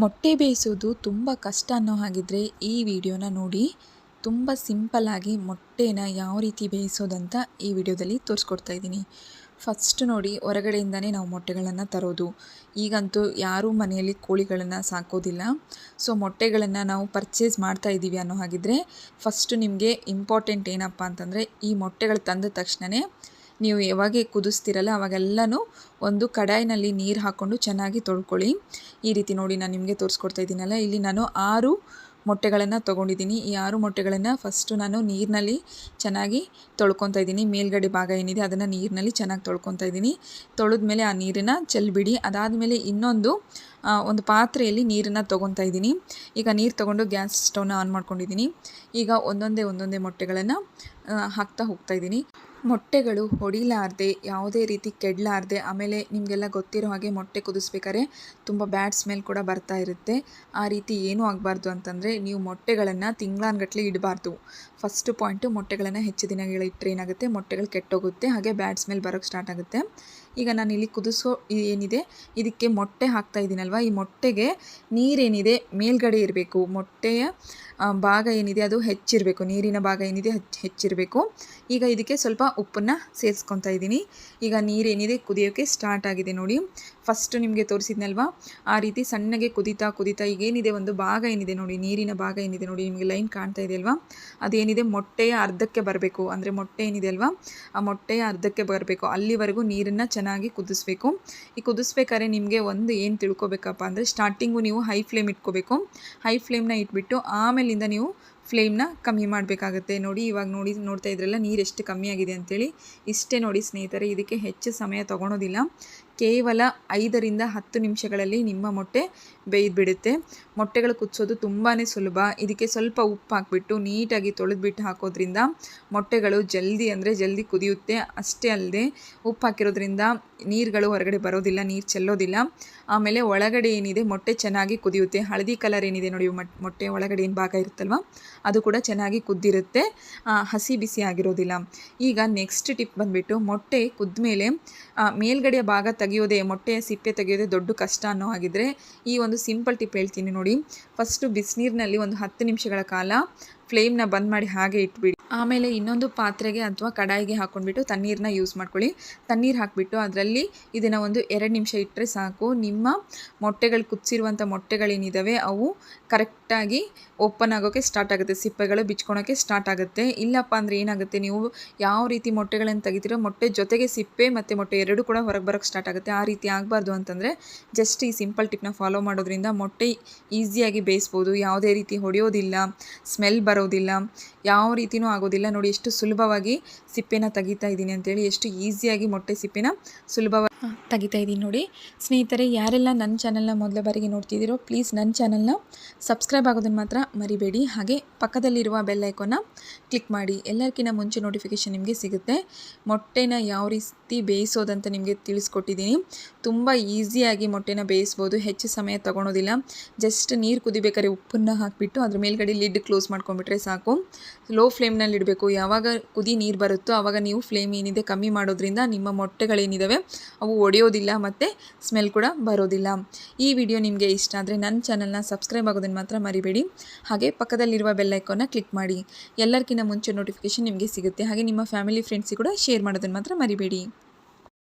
ಮೊಟ್ಟೆ ಬೇಯಿಸೋದು ತುಂಬ ಕಷ್ಟ ಅನ್ನೋ ಹಾಗಿದ್ರೆ ಈ ವಿಡಿಯೋನ ನೋಡಿ. ತುಂಬ ಸಿಂಪಲ್ಲಾಗಿ ಮೊಟ್ಟೆನ ಯಾವ ರೀತಿ ಬೇಯಿಸೋದಂತ ಈ ವಿಡಿಯೋದಲ್ಲಿ ತೋರಿಸ್ಕೊಡ್ತಾ ಇದ್ದೀನಿ. ಫಸ್ಟ್ ನೋಡಿ, ಹೊರಗಡೆಯಿಂದನೇ ನಾವು ಮೊಟ್ಟೆಗಳನ್ನು ತರೋದು. ಈಗಂತೂ ಯಾರೂ ಮನೆಯಲ್ಲಿ ಕೋಳಿಗಳನ್ನು ಸಾಕೋದಿಲ್ಲ. ಸೊ ಮೊಟ್ಟೆಗಳನ್ನು ನಾವು ಪರ್ಚೇಸ್ ಮಾಡ್ತಾ ಇದ್ದೀವಿ ಅನ್ನೋ ಹಾಗಿದ್ರೆ ಫಸ್ಟು ನಿಮಗೆ ಇಂಪಾರ್ಟೆಂಟ್ ಏನಪ್ಪ ಅಂತಂದರೆ, ಈ ಮೊಟ್ಟೆಗಳು ತಂದ ತಕ್ಷಣವೇ ನೀವು ಯಾವಾಗ ಕುದಿಸ್ತಿರಲ್ಲ ಅವಾಗೆಲ್ಲನೂ ಒಂದು ಕಡಾಯಿನಲ್ಲಿ ನೀರು ಹಾಕ್ಕೊಂಡು ಚೆನ್ನಾಗಿ ತೊಳ್ಕೊಳ್ಳಿ. ಈ ರೀತಿ ನೋಡಿ, ನಾನು ನಿಮಗೆ ತೋರಿಸ್ಕೊಡ್ತಾ ಇದ್ದೀನಲ್ಲ, ಇಲ್ಲಿ ನಾನು 6 ಮೊಟ್ಟೆಗಳನ್ನು ತೊಗೊಂಡಿದ್ದೀನಿ. ಈ 6 ಮೊಟ್ಟೆಗಳನ್ನು ಫಸ್ಟು ನಾನು ನೀರಿನಲ್ಲಿ ಚೆನ್ನಾಗಿ ತೊಳ್ಕೊತಾ ಇದ್ದೀನಿ. ಮೇಲ್ಗಡೆ ಭಾಗ ಏನಿದೆ ಅದನ್ನು ನೀರಿನಲ್ಲಿ ಚೆನ್ನಾಗಿ ತೊಳ್ಕೊತಾ ಇದ್ದೀನಿ. ತೊಳೆದ್ಮೇಲೆ ಆ ನೀರನ್ನು ಚೆಲ್ಬಿಡಿ. ಅದಾದಮೇಲೆ ಒಂದು ಪಾತ್ರೆಯಲ್ಲಿ ನೀರನ್ನು ತೊಗೊತಾ ಇದ್ದೀನಿ. ಈಗ ನೀರು ತೊಗೊಂಡು ಗ್ಯಾಸ್ ಸ್ಟವ್ನ ಆನ್ ಮಾಡ್ಕೊಂಡಿದ್ದೀನಿ. ಈಗ ಒಂದೊಂದೇ ಮೊಟ್ಟೆಗಳನ್ನು ಹಾಕ್ತಾ ಹೋಗ್ತಾ ಇದ್ದೀನಿ. ಮೊಟ್ಟೆಗಳು ಹೊಡಿಲಾರ್ದೆ, ಯಾವುದೇ ರೀತಿ ಕೆಡಲಾರ್ದೆ, ಆಮೇಲೆ ನಿಮಗೆಲ್ಲ ಗೊತ್ತಿರೋ ಹಾಗೆ ಮೊಟ್ಟೆ ಕುದಿಸ್ಬೇಕಾದ್ರೆ ತುಂಬ ಬ್ಯಾಡ್ ಸ್ಮೆಲ್ ಕೂಡ ಬರ್ತಾ ಇರುತ್ತೆ. ಆ ರೀತಿ ಏನೂ ಆಗಬಾರ್ದು ಅಂತಂದರೆ ನೀವು ಮೊಟ್ಟೆಗಳನ್ನು ತಿಂಗಳಾನ್ಗಟ್ಲೆ ಇಡಬಾರ್ದು. ಫಸ್ಟು ಪಾಯಿಂಟು, ಮೊಟ್ಟೆಗಳನ್ನು ಹೆಚ್ಚು ದಿನಗಳು ಇಟ್ಟರೆ ಏನಾಗುತ್ತೆ, ಮೊಟ್ಟೆಗಳು ಕೆಟ್ಟೋಗುತ್ತೆ, ಹಾಗೆ ಬ್ಯಾಡ್ ಸ್ಮೆಲ್ ಬರೋಕ್ಕೆ ಸ್ಟಾರ್ಟ್ ಆಗುತ್ತೆ. ಈಗ ನಾನಿಲ್ಲಿ ಕುದಿಸೋ ಏನಿದೆ ಇದಕ್ಕೆ ಮೊಟ್ಟೆ ಹಾಕ್ತಾ ಇದ್ದೀನಲ್ವ, ಈ ಮೊಟ್ಟೆಗೆ ನೀರೇನಿದೆ ಮೇಲ್ಗಡೆ ಇರಬೇಕು. ಮೊಟ್ಟೆಯ ಭಾಗ ಏನಿದೆ ಅದು ಹೆಚ್ಚಿರಬೇಕು, ನೀರಿನ ಭಾಗ ಏನಿದೆ ಹೆಚ್ಚಿರಬೇಕು. ಈಗ ಇದಕ್ಕೆ ಸ್ವಲ್ಪ ಉಪ್ಪನ್ನು ಸೇರಿಸ್ಕೊತಾ ಇದ್ದೀನಿ. ಈಗ ನೀರೇನಿದೆ ಕುದಿಯೋಕ್ಕೆ ಸ್ಟಾರ್ಟ್ ಆಗಿದೆ ನೋಡಿ. ಫಸ್ಟು ನಿಮಗೆ ತೋರಿಸಿದ್ನಲ್ವ, ಆ ರೀತಿ ಸಣ್ಣಗೆ ಕುದೀತಾ ಈಗೇನಿದೆ ಒಂದು ಭಾಗ ಏನಿದೆ ನೋಡಿ, ನೀರಿನ ಭಾಗ ಏನಿದೆ ನೋಡಿ, ನಿಮಗೆ ಲೈನ್ ಕಾಣ್ತಾ ಇದೆ ಅಲ್ವಾ, ಅದೇನಿದೆ ಮೊಟ್ಟೆಯ ಅರ್ಧಕ್ಕೆ ಬರಬೇಕು. ಅಂದರೆ ಮೊಟ್ಟೆ ಏನಿದೆ ಅಲ್ವಾ, ಆ ಮೊಟ್ಟೆಯ ಅರ್ಧಕ್ಕೆ ಬರಬೇಕು. ಅಲ್ಲಿವರೆಗೂ ನೀರನ್ನು ಚೆನ್ನಾಗಿ ಕುದಿಸ್ಬೇಕು. ಈ ಕುದಿಸ್ಬೇಕಾದ್ರೆ ನಿಮಗೆ ಒಂದು ಏನು ತಿಳ್ಕೊಬೇಕಪ್ಪ ಅಂದರೆ, ಸ್ಟಾರ್ಟಿಂಗು ನೀವು ಹೈ ಫ್ಲೇಮ್ ಇಟ್ಕೋಬೇಕು. ಹೈ ಫ್ಲೇಮ್ನ ಇಟ್ಬಿಟ್ಟು ಆಮೇಲಿಂದ ನೀವು ಫ್ಲೇಮ್ನ ಕಮ್ಮಿ ಮಾಡಬೇಕಾಗತ್ತೆ. ನೋಡಿ, ಇವಾಗ ನೋಡ್ತಾ ಇದ್ರಲ್ಲ ನೀರು ಎಷ್ಟು ಕಮ್ಮಿ ಆಗಿದೆ ಅಂತೇಳಿ. ಇಷ್ಟೇ ನೋಡಿ ಸ್ನೇಹಿತರೆ, ಇದಕ್ಕೆ ಹೆಚ್ಚು ಸಮಯ ತೊಗೊಳೋದಿಲ್ಲ. ಕೇವಲ 5ರಿಂದ 10 ನಿಮಿಷಗಳಲ್ಲಿ ನಿಮ್ಮ ಮೊಟ್ಟೆ ಬೇಯ್ದುಬಿಡುತ್ತೆ. ಮೊಟ್ಟೆಗಳು ಕುದಿಸೋದು ತುಂಬಾ ಸುಲಭ. ಇದಕ್ಕೆ ಸ್ವಲ್ಪ ಉಪ್ಪು ಹಾಕ್ಬಿಟ್ಟು ನೀಟಾಗಿ ತೊಳೆದ್ಬಿಟ್ಟು ಹಾಕೋದ್ರಿಂದ ಮೊಟ್ಟೆಗಳು ಜಲ್ದಿ ಕುದಿಯುತ್ತೆ. ಅಷ್ಟೇ ಅಲ್ಲದೆ ಉಪ್ಪು ಹಾಕಿರೋದ್ರಿಂದ ನೀರುಗಳು ಹೊರಗಡೆ ಬರೋದಿಲ್ಲ, ನೀರು ಚೆಲ್ಲೋದಿಲ್ಲ. ಆಮೇಲೆ ಒಳಗಡೆ ಏನಿದೆ ಮೊಟ್ಟೆ ಚೆನ್ನಾಗಿ ಕುದಿಯುತ್ತೆ. ಹಳದಿ ಕಲರ್ ಏನಿದೆ ನೋಡಿ, ಮೊಟ್ಟೆ ಒಳಗಡೆ ಏನು ಭಾಗ ಇರುತ್ತಲ್ವ ಅದು ಕೂಡ ಚೆನ್ನಾಗಿ ಕುದ್ದಿರುತ್ತೆ, ಹಸಿ ಬಿಸಿ ಆಗಿರೋದಿಲ್ಲ. ಈಗ ನೆಕ್ಸ್ಟ್ ಟಿಪ್ ಬಂದುಬಿಟ್ಟು, ಮೊಟ್ಟೆ ಕುದ್ಮೇಲೆ ಮೇಲ್ಗಡೆಯ ಭಾಗ ತೆಗೆಯೋದೇ, ಮೊಟ್ಟೆಯ ಸಿಪ್ಪೆ ತೆಗೆಯೋದೇ ದೊಡ್ಡ ಕಷ್ಟ ಅನ್ನೋ ಹಾಗಿದ್ರೆ ಈ ಒಂದು ಸಿಂಪಲ್ ಟಿಪ್ ಹೇಳ್ತೀನಿ ನೋಡಿ. ಫಸ್ಟು ಬಿಸಿನೀರಿನಲ್ಲಿ ಒಂದು 10 ನಿಮಿಷಗಳ ಕಾಲ ಫ್ಲೇಮ್ನ ಬಂದ್ ಮಾಡಿ ಹಾಗೆ ಇಟ್ಬಿಡಿ. ಆಮೇಲೆ ಇನ್ನೊಂದು ಪಾತ್ರೆಗೆ ಅಥವಾ ಕಡಾಯಿಗೆ ಹಾಕ್ಕೊಂಡ್ಬಿಟ್ಟು ತಣ್ಣೀರನ್ನ ಯೂಸ್ ಮಾಡ್ಕೊಳ್ಳಿ. ತಣ್ಣೀರು ಹಾಕಿಬಿಟ್ಟು ಅದರಲ್ಲಿ ಇದನ್ನು ಒಂದು 2 ನಿಮಿಷ ಇಟ್ಟರೆ ಸಾಕು. ನಿಮ್ಮ ಮೊಟ್ಟೆಗಳು ಕುದಿಸಿರುವಂಥ ಮೊಟ್ಟೆಗಳೇನಿದ್ದಾವೆ ಅವು ಕರೆಕ್ಟಾಗಿ ಓಪನ್ ಆಗೋಕ್ಕೆ ಸ್ಟಾರ್ಟ್ ಆಗುತ್ತೆ, ಸಿಪ್ಪೆಗಳು ಬಿಚ್ಕೊಳೋಕ್ಕೆ ಸ್ಟಾರ್ಟ್ ಆಗುತ್ತೆ. ಇಲ್ಲಪ್ಪ ಅಂದರೆ ಏನಾಗುತ್ತೆ, ನೀವು ಯಾವ ರೀತಿ ಮೊಟ್ಟೆಗಳನ್ನು ತೆಗಿತೀರೋ ಮೊಟ್ಟೆ ಜೊತೆಗೆ ಸಿಪ್ಪೆ ಮತ್ತು ಮೊಟ್ಟೆ ಎರಡೂ ಕೂಡ ಹೊರಗೆ ಬರೋಕ್ಕೆ ಸ್ಟಾರ್ಟ್ ಆಗುತ್ತೆ. ಆ ರೀತಿ ಆಗಬಾರ್ದು ಅಂತಂದರೆ ಜಸ್ಟ್ ಈ ಸಿಂಪಲ್ ಟಿಪ್ನ ಫಾಲೋ ಮಾಡೋದ್ರಿಂದ ಮೊಟ್ಟೆ ಈಸಿಯಾಗಿ ಬೇಯಿಸ್ಬೋದು. ಯಾವುದೇ ರೀತಿ ಹೊಡೆಯೋದಿಲ್ಲ, ಸ್ಮೆಲ್ ಬರೋದಿಲ್ಲ, ಯಾವ ರೀತಿಯೂ ಆಗೋದಿಲ್ಲ. ನೋಡಿ ಎಷ್ಟು ಸುಲಭವಾಗಿ ಸಿಪ್ಪೆನ ತೆಗಿತಾ ಇದ್ದೀನಿ ಅಂತೇಳಿ, ಎಷ್ಟು ಈಸಿಯಾಗಿ ಮೊಟ್ಟೆ ಸಿಪ್ಪೆನ ಸುಲಭವಾಗಿ ತೆಗಿತಾ ಇದ್ದೀನಿ ನೋಡಿ. ಸ್ನೇಹಿತರೆ, ಯಾರೆಲ್ಲ ನನ್ನ ಚಾನಲ್ನ ಮೊದಲ ಬಾರಿಗೆ ನೋಡ್ತಿದ್ದೀರೋ ಪ್ಲೀಸ್ ನನ್ನ ಚಾನಲ್ನ ಸಬ್ಸ್ಕ್ರೈಬ್ ಆಗೋದನ್ನು ಮಾತ್ರ ಮರಿಬೇಡಿ. ಹಾಗೆ ಪಕ್ಕದಲ್ಲಿರುವ ಬೆಲ್ ಐಕಾನ್ನ ಕ್ಲಿಕ್ ಮಾಡಿ. ಎಲ್ಲರಿಗಿಂತ ಮುಂಚೆ ನೋಟಿಫಿಕೇಷನ್ ನಿಮಗೆ ಸಿಗುತ್ತೆ. ಮೊಟ್ಟೆನ ಯಾವ ರೀತಿ ಬೇಯಿಸೋದಂತ ನಿಮಗೆ ತಿಳಿಸ್ಕೊಟ್ಟಿದ್ದೀನಿ. ತುಂಬ ಈಸಿಯಾಗಿ ಮೊಟ್ಟೆನ ಬೇಯಿಸ್ಬೋದು, ಹೆಚ್ಚು ಸಮಯ ತೊಗೊಳೋದಿಲ್ಲ. ಜಸ್ಟ್ ನೀರು ಕುದಿಬೇಕಾದ್ರೆ ಉಪ್ಪನ್ನು ಹಾಕಿಬಿಟ್ಟು ಅದ್ರ ಮೇಲ್ಗಡೆ ಲಿಡ್ ಕ್ಲೋಸ್ ಮಾಡ್ಕೊಂಡ್ಬಿಟ್ರೆ ಸಾಕು. ಲೋ ಫ್ಲೇಮ್ನಲ್ಲಿ ಇಡಬೇಕು. ಯಾವಾಗ ಕುದಿ ನೀರು ಬರುತ್ತೋ ಆವಾಗ ನೀವು ಫ್ಲೇಮ್ ಏನಿದೆ ಕಮ್ಮಿ ಮಾಡೋದ್ರಿಂದ ನಿಮ್ಮ ಮೊಟ್ಟೆಗಳೇನಿದ್ದಾವೆ ಅವು ಒಡೆಯೋದಿಲ್ಲ ಮತ್ತು ಸ್ಮೆಲ್ ಕೂಡ ಬರೋದಿಲ್ಲ. ಈ ವಿಡಿಯೋ ನಿಮಗೆ ಇಷ್ಟ ಆದರೆ ನನ್ನ ಚಾನಲ್ನ ಸಬ್ಸ್ಕ್ರೈಬ್ ಆಗೋದನ್ನು ಮಾತ್ರ ಮರಿಬೇಡಿ. ಹಾಗೆ ಪಕ್ಕದಲ್ಲಿರುವ ಬೆಲ್ ಐಕಾನ್ನ ಕ್ಲಿಕ್ ಮಾಡಿ. ಎಲ್ಲರಿಗಿಂತ ಮುಂಚೆ ನೋಟಿಫಿಕೇಷನ್ ನಿಮಗೆ ಸಿಗುತ್ತೆ. ಹಾಗೆ ನಿಮ್ಮ ಫ್ಯಾಮಿಲಿ ಫ್ರೆಂಡ್ಸಿಗೆ ಕೂಡ ಶೇರ್ ಮಾಡೋದನ್ನು ಮಾತ್ರ ಮರಿಬೇಡಿ.